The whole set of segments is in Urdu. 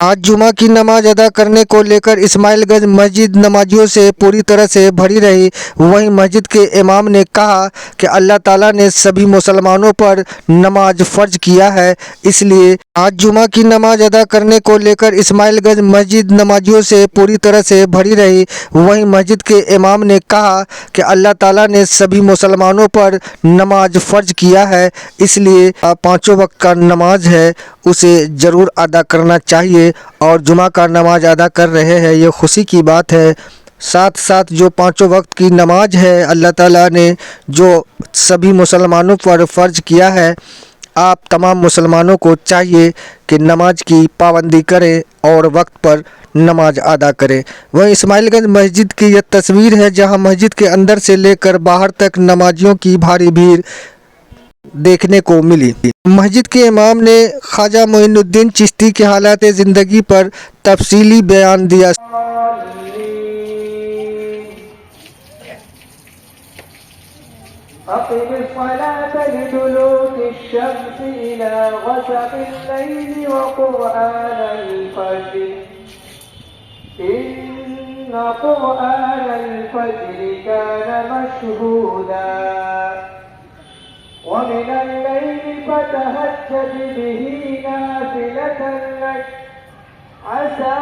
آج جمعہ کی نماز ادا کرنے کو لیکر اسماعیل گنج مسجد نمازیوں سے پوری طرح سے بھری رہی۔ وہیں مسجد کے امام نے کہا کہ اللہ تعالیٰ نے سبھی مسلمانوں پر نماز فرض کیا ہے، اس لیے آج جمعہ کی نماز ادا کرنے کو لیکر اسماعیل گنج مسجد نمازیوں سے پوری طرح سے بھری رہی۔ وہیں مسجد کے امام نے کہا کہ اللہ تعالیٰ نے سبھی مسلمانوں پر نماز فرض کیا ہے، اس لیے پانچوں وقت کا نماز ہے اسے ضرور ادا کرنا چاہیے، اور جمعہ کا نماز ادا کر رہے ہیں، یہ خوشی کی بات ہے۔ ساتھ ساتھ جو پانچوں وقت کی نماز ہے اللہ تعالیٰ نے جو سبھی مسلمانوں پر فرض کیا ہے، آپ تمام مسلمانوں کو چاہیے کہ نماز کی پابندی کریں اور وقت پر نماز ادا کریں۔ وہیں اسماعیل گنج مسجد کی یہ تصویر ہے جہاں مسجد کے اندر سے لے کر باہر تک نمازیوں کی بھاری بھیڑ دیکھنے کو ملی۔ مسجد کے امام نے خواجہ معین الدین چشتی کے حالات زندگی پر تفصیلی بیان دیا۔ أقم الصلاة لدلوك الشمس إلى غسق الليل وقرآن الفجر إن قرآن الفجر كان مشهودا ومن الليل فتهجد به نافلة لك عسى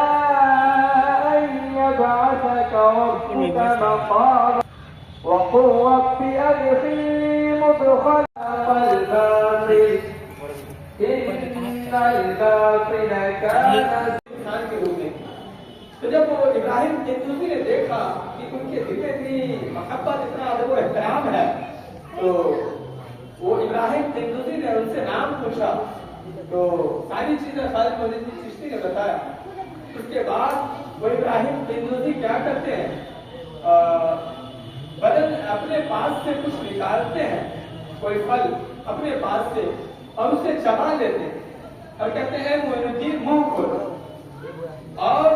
أن يبعثك ربك مقاما وقل رب أدخلني مدخل الباطل إن الباطل كان تو جب وہ ابراہیم قندوزی نے دیکھا کہ ان کے دل میں اتنی محبت اتنا ادب و احترام ہے تو وہ ابراہیم قندوزی نے ان سے نام پوچھا تو ساری چیزیں خالد معین الدین چشتی نے بتایا۔ اس کے بعد وہ ابراہیم قندوزی کیا کرتے ہیں، بدن اپنے پاس سے کچھ نکالتے ہیں، کوئی پھل اپنے پاس سے، اور اسے چبا لیتے ہیں اور کہتے ہیں معین الدین منہ کھولو، اور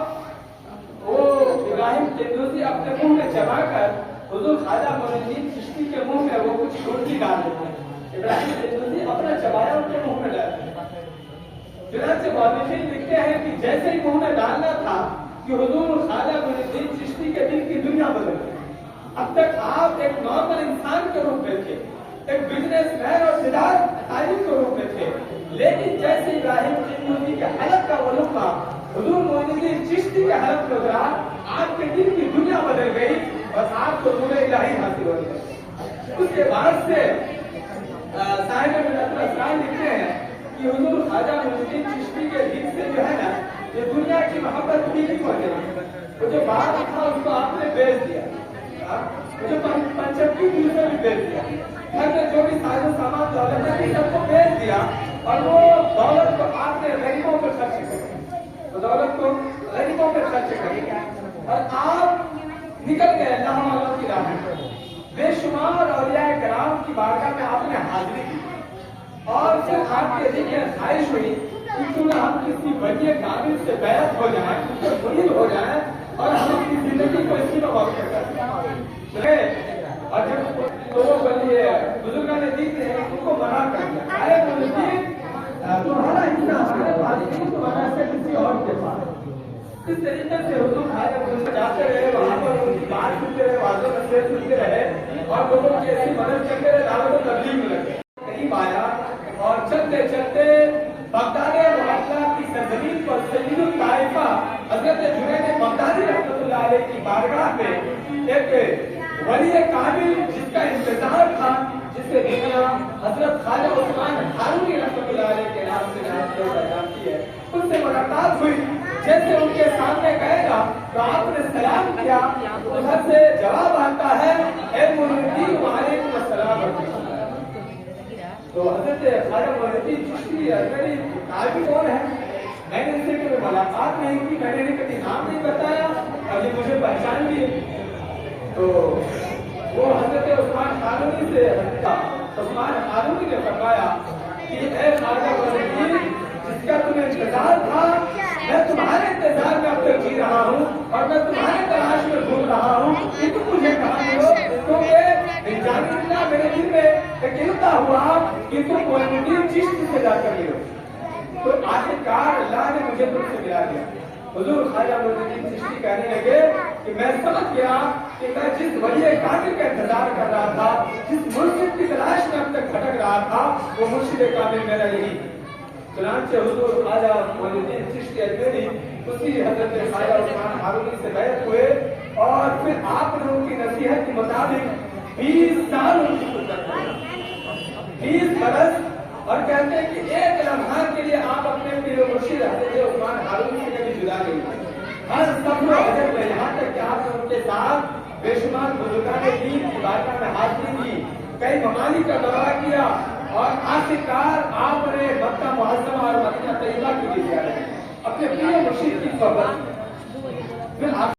وہ ابراہیم قندوزی اپنے منہ میں چبا کر حضور خواجہ معین الدین چشتی کے منہ میں وہ کچھ روٹی ڈال دیتے ہیں۔ ابراہیم قندوزی اپنا چبایا ان کے منہ میں ڈالتے ہیں۔ چنانچہ مؤرخین لکھتے ہیں کہ جیسے ہی منہ میں ڈالنا تھا کہ حضور خواجہ معین الدین چشتی کے دل کی دنیا بدل گئی۔ اب تک آپ ایک نارمل انسان کے روپ میں تھے، ایک بزنس مین اور تجارت تاجر کے روپ میں تھے، لیکن جیسے ابراہیم قندوزی کے حلق کا وہ لقمہ حضور معین الدین چشتی کے حلق میں اترا، آپ کے دل کی دنیا بدل گئی اور آپ کو نور الہی حاصل ہو گیا۔ اس کے بعد سے صاحب ملت الاسرار لکھتے ہیں کہ حضور خواجہ معین الدین چشتی کے دل سے جو ہے نا یہ دنیا کی محبت نہیں ہو گئی، وہ جو بات تھا اس کو آپ نے بیچ دیا، جو پنچکی دوسرے بھی بیچ دیا، گھر میں جو بھی ساز و سامان دولت ہے سب کو بیچ دیا، اور وہ دولت کو آپ نے غریبوں پر خرچ کر، وہ دولت کو غریبوں پر خرچ کر، اور آپ نکل گئے اللہ والوں کی راہ میں۔ بے شمار اولیاء کرام کی بارگاہ میں آپ نے حاضری کی، اور پھر آپ کے دل یہ خواہش ہوئی کہ کیوں نہ ہم کسی ولی کامل سے بیعت ہو جائیں، اس سے مرید ہو جائیں، اور ہم اپنی زندگی کو اسی میں وقف کر دیں۔ اور جب تو وہ بزرگان دین نے ان کو منع کر دیا، ارے معین تمہارا حصہ ہمارے پاس نہیں، تمہارا حصہ کسی اور کے پاس۔ اس طریقے سے حضور خواجہ معین الدین جاتے رہے، وہاں پر ان کی بات سنتے رہے، واضح نصیحت سنتے رہے، اور لوگوں کی ایسی مدد کرتے رہے، دعوت و تبلیغ میں لگے۔ قریب آیا اور چلتے چلتے بغداد معطلہ کی سرزمین پر سید الطائفہ حضرت جنید بغدادی رحمۃ اللہ علیہ کی بارگاہ میں ایک ولی کامل جس کا انتظار تھا، جسے دنیا حضرت خواجہ عثمان ہارونی رحمۃ اللہ علیہ کے نام سے جانتی ہے، ان سے ملاقات ہوئی۔ جیسے ان کے سامنے گئے گا تو آپ نے سلام کیا، ادھر سے جواب آتا ہے اے معین الدین وعلیکم السلام۔ تو حضرت خواجہ معین الدین چشتی میری قائد کون ہے؟ میں نے ان سے کبھی ملاقات نہیں کی، میں نے کبھی نام نہیں بتایا، اور یہ مجھے پہچان بھی ہے۔ تو وہ حضرت عثمان ہارونی سے عثمان ہارونی نے فرمایا کہ اے خواجہ معین الدین جس کا تمہیں انتظار تھا، میں تمہارے انتظار میں اب تک جی رہا ہوں، اور میں تمہارے تلاش میں گھوم رہا ہوں کہ تم مجھے کہاں ملو، کیونکہ جانب اللہ میرے دل میں ایک علم ہوا کہ تم معین الدین چشتی سے جا کر ملو۔ تو آخرکار اللہ نے مجھے تم سے ملا دیا۔ حضور خواجہ معین الدین چشتی کہنے لگے کہ میں سمجھ گیا کہ میں جس ولی قادر کا انتظار کر رہا تھا، جس مرشد کی تلاش میں اب تک بھٹک رہا تھا، وہ مرشد کامل میرا یہی۔ چنانچہ حضور خواجہ معین الدین چشتی اجمیری اسی حضرت خواجہ عثمان ہارونی سے بیعت ہوئے اور پھر آپ نے ان کی نصیحت کے مطابق 20 سال ان کی خدمت کی، 20 برس، اور کہتے ہیں کہ ایک لمحہ کے لیے آپ اپنے پیر و مرشد حضرت عثمان ہارونی سے کبھی جدا نہیں ہوئے۔ ہر سفر و حجر میں یہاں تک کہ آپ نے ان کے ساتھ بے شمار بزرگان دین کی بارگاہ میں حاضری کی، کئی ممالک کا دورہ کیا، اور آخرکار آپ نے مکہ معظمہ اور مدینہ طیبہ کی بھی زیارت کی، اپنے پیر و مرشد کی صحبت کی۔ پھر آپ